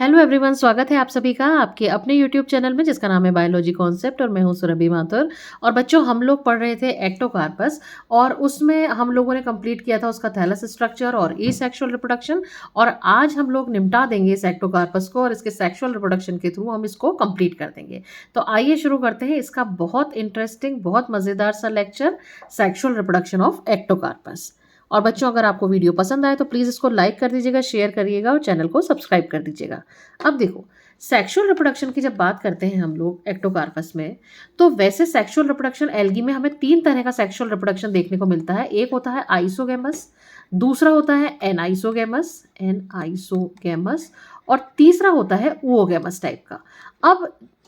Hello everyone, स्वागत है आप सभी का आपके अपने यूट्यूब चैनल में जिसका नाम है बायोलॉजी कॉन्सेप्ट और मैं हूं सुरभि माथुर। और बच्चों, हम लोग पढ़ रहे थे एक्टोकार्पस और उसमें हम लोगों ने कंप्लीट किया था उसका थैलस स्ट्रक्चर और एसेक्सुअल रिप्रोडक्शन। और आज हम लोग निपटा देंगे इस एक्टोकार्पस को और इसके सेक्सुअल रिप्रोडक्शन के थ्रू हम इसको कंप्लीट कर देंगे। तो आइए शुरू करते हैं इसका बहुत इंटरेस्टिंग, बहुत मज़ेदार सा lecture, sexual reproduction of Ectocarpus. और बच्चों, अगर आपको वीडियो पसंद आए तो प्लीज़ इसको लाइक कर दीजिएगा, शेयर करिएगा और चैनल को सब्सक्राइब कर दीजिएगा। अब देखो, सेक्सुअल रिप्रोडक्शन की जब बात करते हैं हम लोग एक्टोकार्पस में, तो वैसे सेक्सुअल रिप्रोडक्शन एल्गी में हमें 3 तरह का सेक्सुअल रिप्रोडक्शन देखने को मिलता है। एक होता है आइसोगैमस, दूसरा होता है एनाइसोगैमस और तीसरा होता है ओओगैमस टाइप का। अब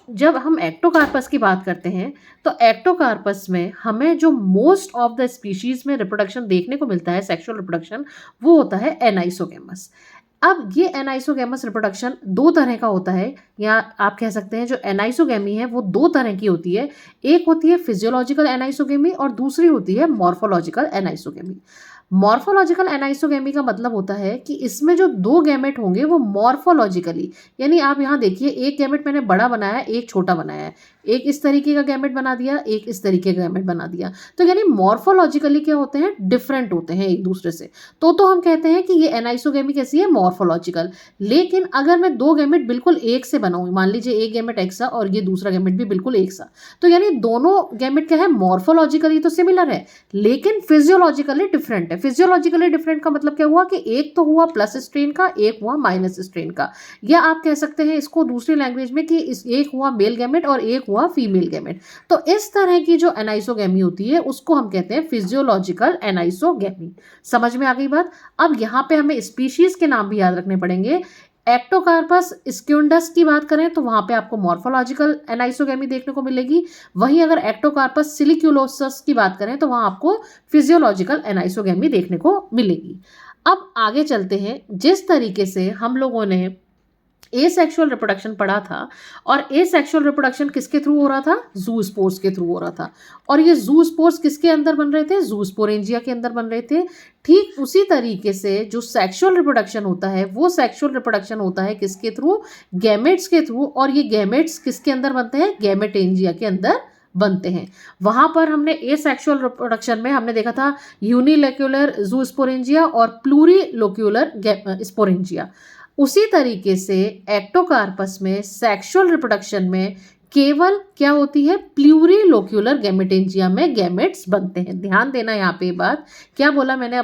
जब हम एक्टोकार्पस की बात करते हैं तो एक्टोकार्पस में हमें जो मोस्ट ऑफ द स्पीशीज में रिप्रोडक्शन देखने को मिलता है सेक्सुअल रिप्रोडक्शन, वो होता है एनाइसोगैमस। अब ये एनाइसोगैमस रिप्रोडक्शन 2 तरह का होता है, या आप कह सकते हैं जो एनाइसोगैमी है वो 2 तरह की होती है। एक होती है फिजियोलॉजिकल एनाइसोगैमी और दूसरी होती है मॉर्फोलॉजिकल एनाइसोगैमी। मॉर्फोलॉजिकल एनाइसोगैमी का मतलब होता है कि इसमें जो 2 गैमेट होंगे वो मॉर्फोलॉजिकली, यानी आप यहाँ देखिए, एक गैमेट मैंने बड़ा बनाया है, एक छोटा बनाया है, एक इस तरीके का गैमेट बना दिया, एक इस तरीके का गैमेट बना दिया। तो यानी मॉर्फोलॉजिकली क्या होते हैं, डिफरेंट होते हैं एक दूसरे से। तो हम कहते हैं कि ये एनाइसोगैमी कैसी है, मॉर्फोलॉजिकल। लेकिन अगर मैं 2 गैमेट बिल्कुल एक से बनाऊं, मान लीजिए एक गैमेट एक सा और ये दूसरा गैमेट भी बिल्कुल एक सा, तो यानी दोनों गैमेट क्या है, मॉर्फोलॉजिकली तो सिमिलर है लेकिन फिजियोलॉजिकली डिफरेंट है। फिजियोलॉजिकली डिफरेंट का मतलब क्या हुआ कि एक तो हुआ प्लस स्ट्रेन का, एक हुआ माइनस स्ट्रेन का। या आप कह सकते हैं इसको दूसरी लैंग्वेज में कि एक हुआ मेल गैमेट और एक हुआ फीमेल गैमेट। तो इस तरह की जो एनाइसोगैमी होती है उसको हम कहते हैं फिजियोलॉजिकल एनाइसोगैमी। समझ में आ गई बात? अब यहाँ पे हमें स्पीशीज के नाम भी याद रखने पड़ेंगे। एक्टोकार्पस स्क्यूंडस की बात करें तो वहां पे आपको मॉर्फोलॉजिकल एनाइसोगैमी देखने को मिलेगी। वहीं अगर एक्टोकार्पस सिलिक्यूलोसस की बात करें तो वहां आपको फिजियोलॉजिकल एनाइसोगैमी देखने को मिलेगी। अब आगे चलते हैं। जिस तरीके से हम लोगों ने एसेक्सुअल रिप्रोडक्शन पढ़ा था, और एसेक्सुअल रिप्रोडक्शन किसके थ्रू हो रहा था, ज़ूस्पोर्स के थ्रू हो रहा था। और ये ज़ूस्पोर्स किसके अंदर बन रहे थे, ज़ूस्पोरेंजिया के अंदर बन रहे थे। ठीक उसी तरीके से जो सेक्सुअल रिप्रोडक्शन होता है वो सेक्सुअल रिप्रोडक्शन होता है किसके थ्रू, गैमेट्स के थ्रू। और ये गैमेट्स किसके अंदर बनते हैं, गैमेटेंजिया के अंदर बनते हैं। वहां पर हमने एसेक्सुअल रिप्रोडक्शन में हमने देखा था यूनिलोक्यूलर ज़ूस्पोरेंजिया और प्लूरिलोक्यूलर स्पोरेंजिया। उसी तरीके से एक्टोकार्पस में सेक्सुअल रिप्रोडक्शन में केवल क्या होती है, प्लूरिलोक्यूलर गैमेटेंजिया में गैमेट्स बनते हैं। ध्यान देना यहाँ पे बात, क्या बोला मैंने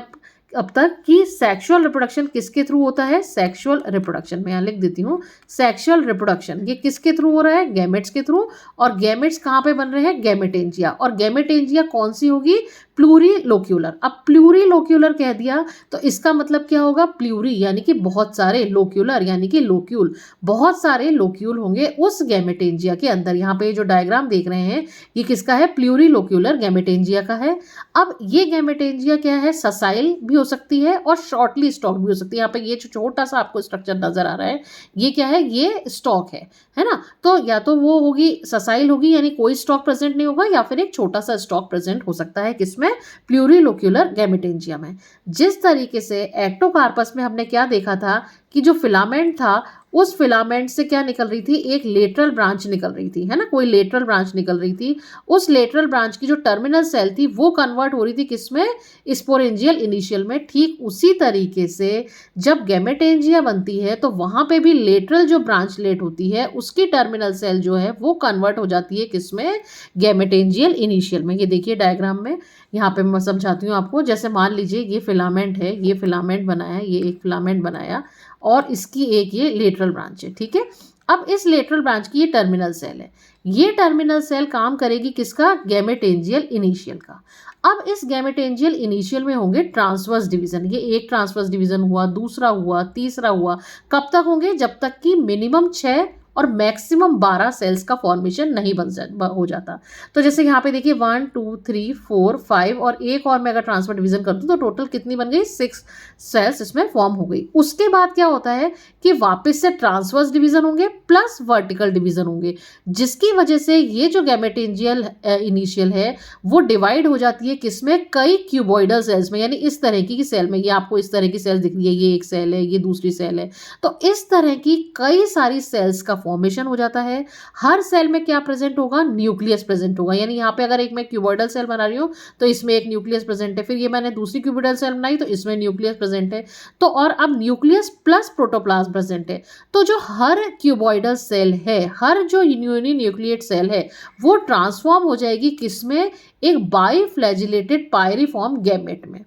अब तक कि सेक्सुअल रिप्रोडक्शन किसके थ्रू होता है, सेक्सुअल रिप्रोडक्शन। मैं यहाँ लिख देती हूँ, सेक्सुअल रिप्रोडक्शन ये किसके थ्रू हो रहा है, गैमेट्स के थ्रू। और गैमेट्स कहाँ पे बन रहे हैं, गैमेटेंजिया। और गैमेटेंजिया कौन सी होगी, प्लूरिलोक्यूलर। अब प्लूरिलोक्यूलर कह दिया तो इसका मतलब क्या होगा, प्लूरी यानी कि बहुत सारे, लोक्यूलर यानी कि लोक्यूल, बहुत सारे लोक्यूल होंगे उस गैमेटेंजिया के अंदर। यहाँ पे जो डायग्राम देख रहे हैं ये किसका है, प्लूरिलोक्यूलर गैमेटेंजिया का है। अब ये गैमेटेंजिया क्या है, ससाइल भी हो सकती है और शॉर्टली स्टॉक भी हो सकती है। यहाँ पे ये छोटा सा आपको स्ट्रक्चर नजर आ रहा है, ये क्या है, ये स्टॉक है ना। तो या तो वो होगी ससाइल होगी यानी कोई स्टॉक प्रेजेंट नहीं होगा, या फिर एक छोटा सा स्टॉक प्रेजेंट हो सकता है किसमें, प्लूरिलोक्यूलर गैमेटेंजिया में। जिस तरीके से एक्टोकार्पस में हमने क्या देखा था कि जो फिलामेंट था उस फिलामेंट से क्या निकल रही थी, एक लेटरल ब्रांच निकल रही थी, है ना, कोई लेटरल ब्रांच निकल रही थी। उस लेटरल ब्रांच की जो टर्मिनल सेल थी वो कन्वर्ट हो रही थी किसमें, स्पोरेंजियल इनिशियल में। ठीक उसी तरीके से जब गैमेटेंजिया बनती है तो वहां पे भी लेटरल जो ब्रांचलेट होती है उसकी टर्मिनल सेल जो है वो कन्वर्ट हो जाती है किसमें, गैमेटेंजियल इनिशियल में। ये देखिए डायग्राम में, यहाँ पे मैं समझाती हूँ आपको। जैसे मान लीजिए ये फिलामेंट है, ये फिलामेंट बनाया, ये एक फिलामेंट बनाया और इसकी एक ये लेटरल ब्रांच है, ठीक है। अब इस लेटरल ब्रांच की ये टर्मिनल सेल है, ये टर्मिनल सेल काम करेगी किसका, गैमेटेंजियल इनिशियल का। अब इस गैमेटेंजियल इनिशियल में होंगे ट्रांसवर्स डिवीजन। ये एक ट्रांसवर्स डिवीजन हुआ, दूसरा हुआ, तीसरा हुआ। कब तक होंगे, जब तक कि मिनिमम 6 और मैक्सिमम 12 सेल्स का फॉर्मेशन नहीं हो जाता। तो जैसे यहाँ पे देखिए 1 2 3 4 5 और एक और मैं अगर ट्रांसफर डिवीजन कर दूँ तो टोटल कितनी बन गई, 6 सेल्स इसमें फॉर्म हो गई। उसके बाद क्या होता है कि वापस से ट्रांसवर्स डिवीजन होंगे प्लस वर्टिकल डिवीजन होंगे, जिसकी वजह से ये जो गैमेटेंजियल इनिशियल है वो डिवाइड हो जाती है किसमें, कई क्यूबॉइडल सेल्स में, यानी इस तरह की सेल में। ये आपको इस तरह की सेल्स दिख रही है, ये एक सेल है, ये दूसरी सेल है। तो इस तरह की कई सारी सेल्स का फॉर्मेशन हो जाता है। हर सेल में क्या प्रेजेंट होगा, न्यूक्लियस प्रेजेंट होगा। यानी यहाँ पे अगर एक मैं क्यूबॉइडल सेल बना रही हूँ तो इसमें एक न्यूक्लियस प्रेजेंट है, फिर ये मैंने दूसरी क्यूबॉइडल सेल बनाई तो इसमें न्यूक्लियस प्रेजेंट है। तो और अब न्यूक्लियस प्लस प्रोटोप्लाज्म प्रेजेंट है। तो जो हर क्यूबॉइडल सेल है, हर जो यूनिन्यूक्लिएट सेल है, वो ट्रांसफॉर्म हो जाएगी किसमें, एक बाइफ्लैजिलेटेड पायरिफॉर्म गैमेट में।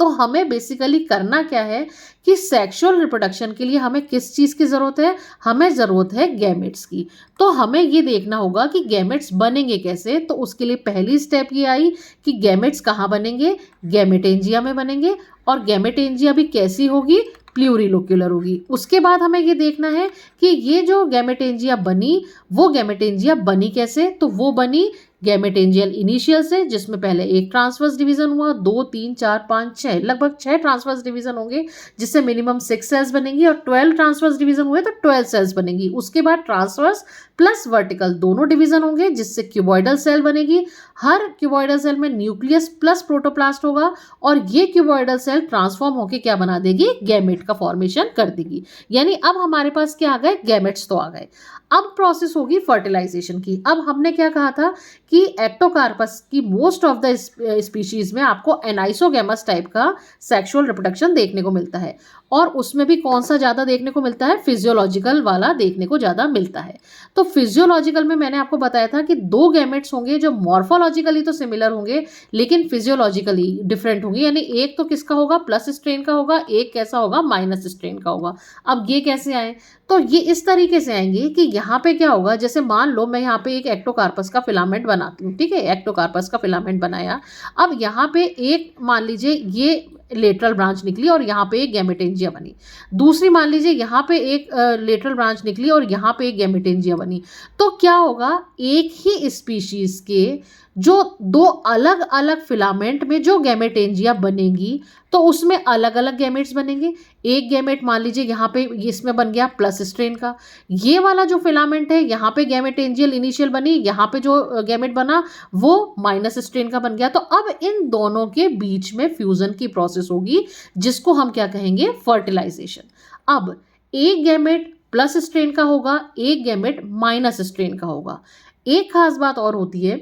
तो हमें बेसिकली करना क्या है कि सेक्सुअल रिप्रोडक्शन के लिए हमें किस चीज़ की ज़रूरत है, हमें ज़रूरत है गैमेट्स की। तो हमें ये देखना होगा कि गैमेट्स बनेंगे कैसे। तो उसके लिए पहली स्टेप ये आई कि गैमेट्स कहाँ बनेंगे, गैमेटेंजिया में बनेंगे। और गैमेटेंजिया भी कैसी होगी, प्लूरिलोक्यूलर होगी। उसके बाद हमें ये देखना है कि ये जो गैमेटेंजिया बनी, वो गैमेटेंजिया बनी कैसे, तो वो बनी गैमेटेंजियल इनिशियल से, जिसमें पहले एक ट्रांसवर्स डिवीजन हुआ, 2 3 4 5 6, लगभग 6 ट्रांसवर्स डिवीजन होंगे, जिससे मिनिमम 6 सेल्स बनेंगी। और 12 ट्रांसवर्स डिवीजन हुए तो 12 सेल्स बनेगी। उसके बाद ट्रांसवर्स प्लस वर्टिकल दोनों डिवीजन होंगे, जिससे क्यूबॉइडल सेल बनेगी। हर क्यूबॉइडल सेल में न्यूक्लियस प्लस प्रोटोप्लास्ट होगा, और ये क्यूबॉइडल सेल ट्रांसफॉर्म होकर क्या बना देगी, गैमेट का फॉर्मेशन कर देगी। यानी अब हमारे पास क्या आ गए, गैमेट्स तो आ गए। अब प्रोसेस होगी फर्टिलाइजेशन की। अब हमने क्या कहा था कि एक्टोकार्पस की मोस्ट ऑफ द स्पीशीज में आपको एनाइसोगैमस टाइप का सेक्सुअल रिप्रोडक्शन देखने को मिलता है। और उसमें भी कौन सा ज़्यादा देखने को मिलता है, फिजियोलॉजिकल वाला देखने को ज़्यादा मिलता है। तो फिजियोलॉजिकल में मैंने आपको बताया था कि 2 गैमेट्स होंगे जो मॉर्फोलॉजिकली तो सिमिलर होंगे लेकिन फिजियोलॉजिकली डिफरेंट होंगे। यानी एक तो किसका होगा, प्लस स्ट्रेन का होगा, एक कैसा होगा, माइनस स्ट्रेन का होगा। अब ये कैसे आए, तो ये इस तरीके से आएंगे कि यहाँ पे क्या होगा, जैसे मान लो मैं यहाँ पे एक एक्टोकार्पस का फिलामेंट बनाती हूँ, ठीक है, एक्टोकार्पस का फिलामेंट बनाया। अब यहाँ पे एक मान लीजिए ये लेटरल ब्रांच निकली और यहाँ पे एक गैमेटेंजिया बनी। दूसरी मान लीजिए यहाँ पे एक लेटरल ब्रांच निकली और यहाँ पे एक गैमेटेंजिया बनी। तो क्या होगा, एक ही स्पीशीज के जो 2 अलग अलग फिलामेंट में जो गैमेटेंजिया बनेगी तो उसमें अलग अलग गैमेट्स बनेंगे। एक गैमेट मान लीजिए यहाँ पे इसमें बन गया प्लस स्ट्रेन का, ये वाला जो फिलामेंट है यहाँ पे गैमेटेंजियल इनिशियल बनी, यहाँ पे जो गैमेट बना वो माइनस स्ट्रेन का बन गया। तो अब इन दोनों के बीच में फ्यूजन की प्रोसेस होगी, जिसको हम क्या कहेंगे, फर्टिलाइजेशन। अब एक गैमेट प्लस स्ट्रेन का होगा, एक गैमेट माइनस स्ट्रेन का होगा। एक खास बात और होती है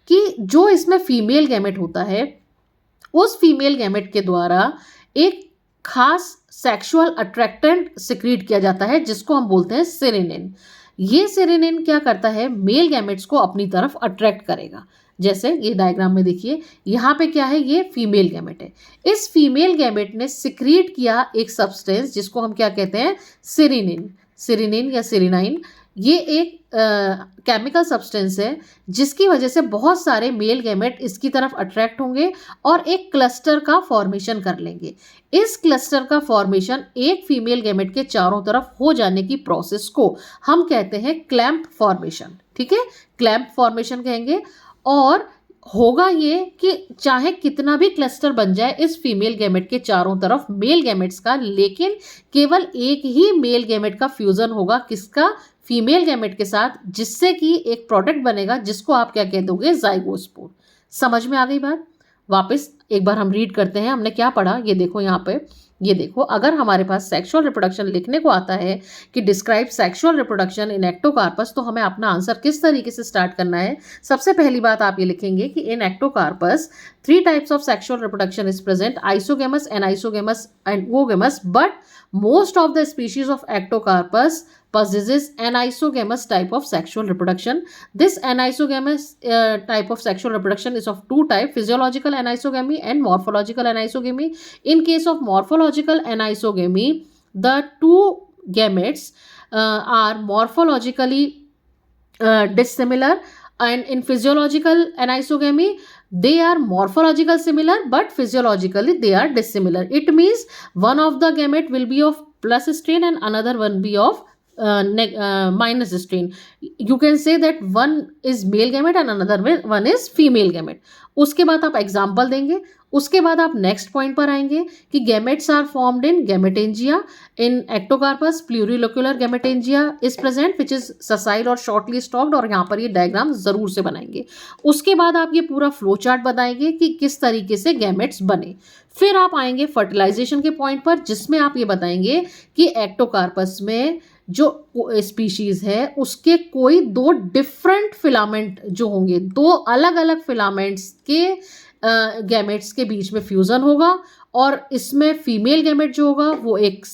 कि जो इसमें फीमेल गैमेट होता है, उस फीमेल गैमेट के द्वारा एक खास सेक्सुअल अट्रैक्टेंट सिक्रीट किया जाता है, जिसको हम बोलते हैं सेरेनिन। ये सेरेनिन क्या करता है, मेल गैमेट्स को अपनी तरफ अट्रैक्ट करेगा। जैसे ये डायग्राम में देखिए, यहाँ पे क्या है, ये फीमेल गैमेट है। इस फीमेल गैमेट ने सिक्रीट किया एक सब्सटेंस जिसको हम क्या कहते हैं, सेरेनिन। सेरेनिन या सेरेनाइन, ये एक केमिकल सब्सटेंस है जिसकी वजह से बहुत सारे मेल गैमेट इसकी तरफ अट्रैक्ट होंगे और एक क्लस्टर का फॉर्मेशन कर लेंगे। इस क्लस्टर का फॉर्मेशन एक फीमेल गैमेट के चारों तरफ हो जाने की प्रोसेस को हम कहते हैं क्लैंप फॉर्मेशन। ठीक है, क्लैंप फॉर्मेशन कहेंगे। और होगा ये कि चाहे कितना भी क्लस्टर बन जाए इस फीमेल गैमेट के चारों तरफ मेल गैमेट्स का, लेकिन केवल एक ही मेल गैमेट का फ्यूजन होगा, किसका, फीमेल गैमेट के साथ, जिससे कि एक प्रोडक्ट बनेगा जिसको आप क्या कह दोगे, जाइगोस्पोर। समझ में आ गई बात? वापस एक बार हम रीड करते हैं, हमने क्या पढ़ा, ये देखो यहाँ पे, ये देखो, अगर हमारे पास सेक्सुअल रिप्रोडक्शन लिखने को आता है कि describe sexual reproduction in Ectocarpus, तो हमें अपना आंसर किस तरीके से स्टार्ट करना है। सबसे पहली बात आप ये लिखेंगे कि in ectocarpus 3 types of sexual reproduction is present, isogamous, anisogamous and oogamous, but most of the species of ectocarpus possesses anisogamous type of sexual reproduction. This anisogamous type of sexual reproduction is of 2 types, physiological anisogamy and morphological anisogamy. In case of morphological anisogamy, the 2 gametes are morphologically dissimilar, and in physiological anisogamy they are morphological similar but physiologically they are dissimilar. It means one of the gamete will be of plus strain and another one be of minus strain. You can say that one is male gamete and another one is female gamete. उसके बाद आप example देंगे, उसके बाद आप next point पर आएंगे कि gametes are formed in gametangia, in ectocarpus plurilocular gametangia is present which is sessile और शॉर्टली स्टॉक्ड, और यहाँ पर ये डायग्राम जरूर से बनाएंगे। उसके बाद आप ये पूरा फ्लो चार्ट बताएंगे कि किस तरीके से गैमेट्स बने। फिर आप आएंगे फर्टिलाइजेशन के पॉइंट पर, जिसमें आप ये बताएंगे कि एक्टोकार्पस में जो स्पीशीज है उसके कोई दो डिफरेंट फिलामेंट जो होंगे, दो अलग अलग फिलामेंट्स के गैमेट्स के बीच में फ्यूजन होगा, और इसमें फीमेल गैमेट जो होगा वो एक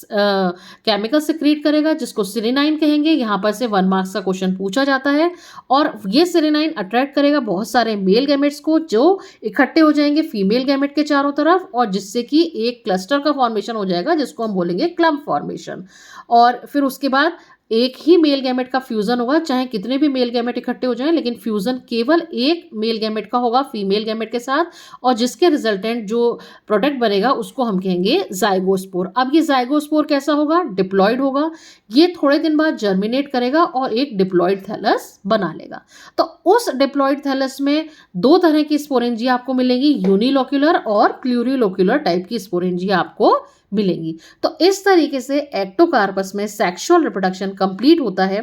केमिकल सिक्रीट करेगा जिसको सेरेनाइन कहेंगे। यहाँ पर से 1 मार्क्स का क्वेश्चन पूछा जाता है, और ये सेरेनाइन अट्रैक्ट करेगा बहुत सारे मेल गैमेट्स को जो इकट्ठे हो जाएंगे फीमेल गैमेट के चारों तरफ, और जिससे कि एक क्लस्टर का फॉर्मेशन हो जाएगा जिसको हम बोलेंगे क्लम्प फॉर्मेशन। और फिर उसके बाद एक ही मेल गैमेट का फ्यूजन होगा, चाहे कितने भी मेल गैमेट इकट्ठे हो जाएं, लेकिन फ्यूजन केवल एक मेल गैमेट का होगा फीमेल गैमेट के साथ, और जिसके रिजल्टेंट जो प्रोडक्ट बनेगा उसको हम कहेंगे जाइगोस्पोर। अब ये जाइगोस्पोर कैसा होगा? डिप्लॉयड होगा। ये थोड़े दिन बाद जर्मिनेट करेगा और एक डिप्लॉयड थैलस बना लेगा। तो उस डिप्लॉयड थैलस में दो तरह की स्पोरेंजिया आपको मिलेंगी, यूनिलोक्यूलर और प्लूरिलोक्यूलर टाइप की स्पोरेंजिया आपको मिलेंगी। तो इस तरीके से एक्टोकार्पस में सेक्सुअल रिप्रोडक्शन कंप्लीट होता है।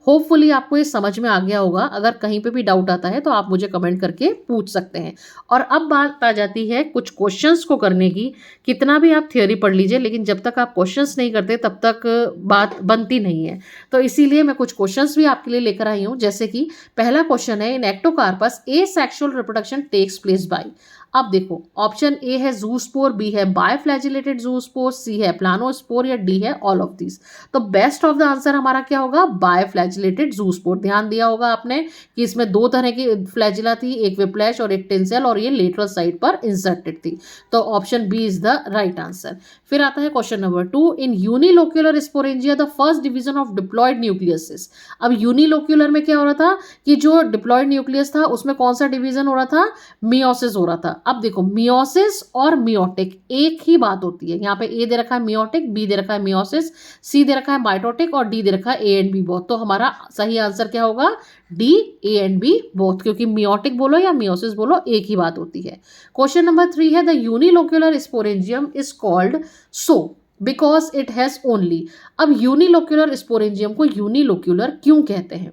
होपफुली आपको ये समझ में आ गया होगा। अगर कहीं पे भी डाउट आता है तो आप मुझे कमेंट करके पूछ सकते हैं। और अब बात आ जाती है कुछ क्वेश्चंस को करने की। कितना भी आप थ्योरी पढ़ लीजिए, लेकिन जब तक आप क्वेश्चंस नहीं करते तब तक बात बनती नहीं है। तो इसीलिए मैं कुछ क्वेश्चंस भी आपके लिए लेकर आई हूँ। जैसे कि पहला क्वेश्चन है, in ectocarpus a sexual reproduction takes place by. अब देखो, ऑप्शन ए है जूस्पोर, बी है बायफ्लैजिलेटेड जूस्पोर, सी है प्लानोस्पोर, या डी है ऑल ऑफ दिस। तो बेस्ट ऑफ द आंसर हमारा क्या होगा? बायफ्लैजिलेटेड जूस्पोर। ध्यान दिया होगा आपने कि इसमें दो तरह की फ्लैजिला थी, एक विप्लैश और एक टेंसेल, और ये लेटरल साइड पर इंसर्टेड थी। तो option B is the right answer. फिर आता है question number 2, in unilocular sporangia the first division of diploid nucleus. अब यूनिलोक्यूलर में क्या हो रहा था कि जो डिप्लॉयड न्यूक्लियस था उसमें कौन सा डिवीजन हो रहा था? मियोसिस हो रहा था। अब देखो, मियोसिस और मियोटिक एक ही बात होती है। यहाँ पे ए दे रखा है मियोटिक, बी दे रखा है मियोसिस, सी दे रखा है माइटोटिक, और डी दे रखा है ए एंड बी बोथ। तो हमारा सही आंसर क्या होगा? D, A and B both, क्योंकि मियोटिक बोलो या मियोसिस बोलो एक ही बात होती है। क्वेश्चन नंबर 3 है, the unilocular sporangium is called so because it has only. अब यूनिलोक्यूलर स्पोरेंजियम को यूनिलोक्यूलर क्यों कहते हैं?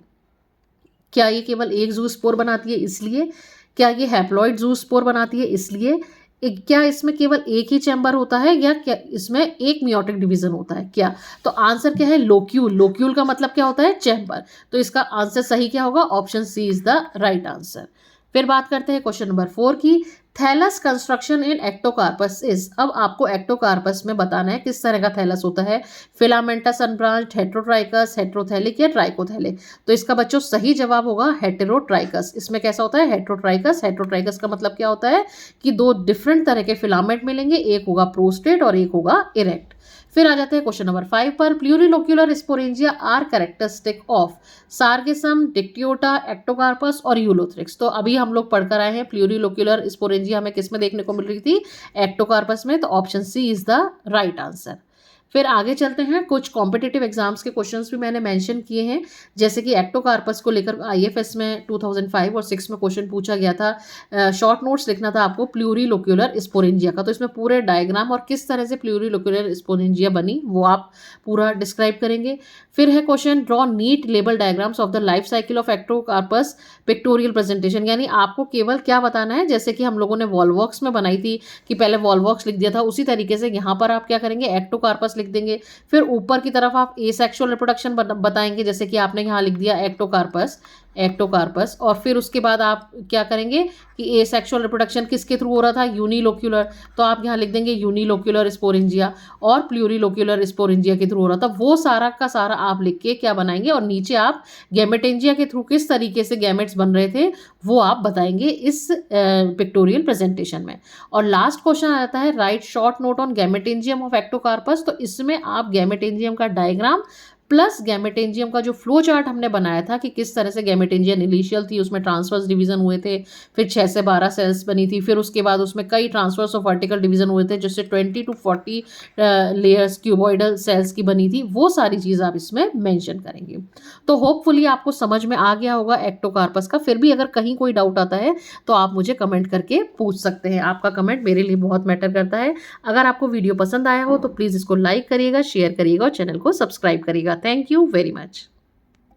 क्या ये केवल एक जूस्पोर बनाती है इसलिए? क्या ये हैप्लॉइड जूस्पोर बनाती है इसलिए? क्या इसमें केवल एक ही चैम्बर होता है, या क्या इसमें एक मियोटिक डिवीजन होता है क्या? तो आंसर क्या है? लोक्यूल। लोक्यूल का मतलब क्या होता है? चैम्बर। तो इसका आंसर सही क्या होगा? Option C is the right answer. फिर बात करते हैं क्वेश्चन नंबर 4 की, thallus construction in Ectocarpus is. अब आपको एक्टोकार्पस में बताना है किस तरह का थैलस होता है, फिलामेंटस अनब्रांच्ड, हेटेरोट्राइकस, हेटेरोथैलिक या ट्राइकोथैलिक। तो इसका बच्चों सही जवाब होगा हेटेरोट्राइकस। इसमें कैसा होता है? हेटेरोट्राइकस। हेटेरोट्राइकस का मतलब क्या होता है कि दो डिफरेंट तरह के फिलामेंट मिलेंगे, एक होगा प्रोस्टेट और एक होगा इरेक्ट। फिर आ जाते हैं क्वेश्चन नंबर 5 पर, plurilocular sporangia are characteristic of sargassum, dictyota, ectocarpus और यूलोथ्रिक्स। तो अभी हम लोग पढ़कर आए हैं प्लूरिलोक्यूलर स्पोरेंजिया हमें किस में देखने को मिल रही थी? एक्टोकार्पस में। तो option C is the right answer. फिर आगे चलते हैं, कुछ कॉम्पिटिटिव एग्जाम्स के क्वेश्चंस भी मैंने मेंशन किए हैं। जैसे कि एक्टोकार्पस को लेकर आईएफएस में 2005 और 6 में क्वेश्चन पूछा गया था। शॉर्ट नोट्स लिखना था आपको प्लूरिलोक्यूलर स्पोरेंजिया का। तो इसमें पूरे डायग्राम और किस तरह से प्लूरिलोक्यूलर स्पोरेंजिया बनी वो आप पूरा डिस्क्राइब करेंगे। फिर है question, draw NEET label diagrams of the life cycle of Ectocarpus pictorial presentation. यानी आपको केवल क्या बताना है, जैसे कि हम लोगों ने वॉलवॉक्स में बनाई थी कि पहले वॉलवॉक्स लिख दिया था, उसी तरीके से यहाँ पर आप क्या करेंगे? एक्टोकार्पस लिख देंगे। फिर ऊपर की तरफ आप एसेक्सुअल रिप्रोडक्शन बताएंगे, जैसे कि आपने यहाँ लिख दिया एक्टोकार्पस, एक्टोकार्पस। और फिर उसके बाद आप क्या करेंगे कि एसेक्सुअल रिप्रोडक्शन किसके थ्रू हो रहा था? यूनिलोक्यूलर। तो आप यहाँ लिख देंगे यूनिलोक्यूलर स्पोरेंजिया, और प्लूरिलोक्यूलर स्पोरेंजिया के थ्रू हो रहा था। वो सारा का सारा आप लिख के क्या बनाएंगे, और नीचे आप गैमेटेंजिया के थ्रू किस तरीके से गैमेट्स बन रहे थे वो आप बताएंगे इस पिक्टोरियल प्रेजेंटेशन में। और लास्ट क्वेश्चन आ जाता है, write short note on gametangium of ectocarpus. तो इसमें आप गैमेटेंजियम का डायग्राम प्लस गैमेटेंजियम का जो फ्लो चार्ट हमने बनाया था कि किस तरह से गैमेटेंजियम इनिशियल थी, उसमें ट्रांसवर्स डिवीजन हुए थे, फिर 6 से 12 सेल्स बनी थी, फिर उसके बाद उसमें कई ट्रांसवर्स और वर्टिकल डिवीजन हुए थे जिससे 20 to 40 लेयर्स क्यूबॉइडल सेल्स की बनी थी। वो सारी चीज़ आप इसमें मेंशन करेंगे। तो होपफुली आपको समझ में आ गया होगा एक्टोकार्पस का। फिर भी अगर कहीं कोई डाउट आता है तो आप मुझे कमेंट करके पूछ सकते हैं। आपका कमेंट मेरे लिए बहुत मैटर करता है। अगर आपको वीडियो पसंद आया हो तो प्लीज़ इसको लाइक करिएगा, शेयर करिएगा और चैनल को सब्सक्राइब करिएगा। Thank you very much.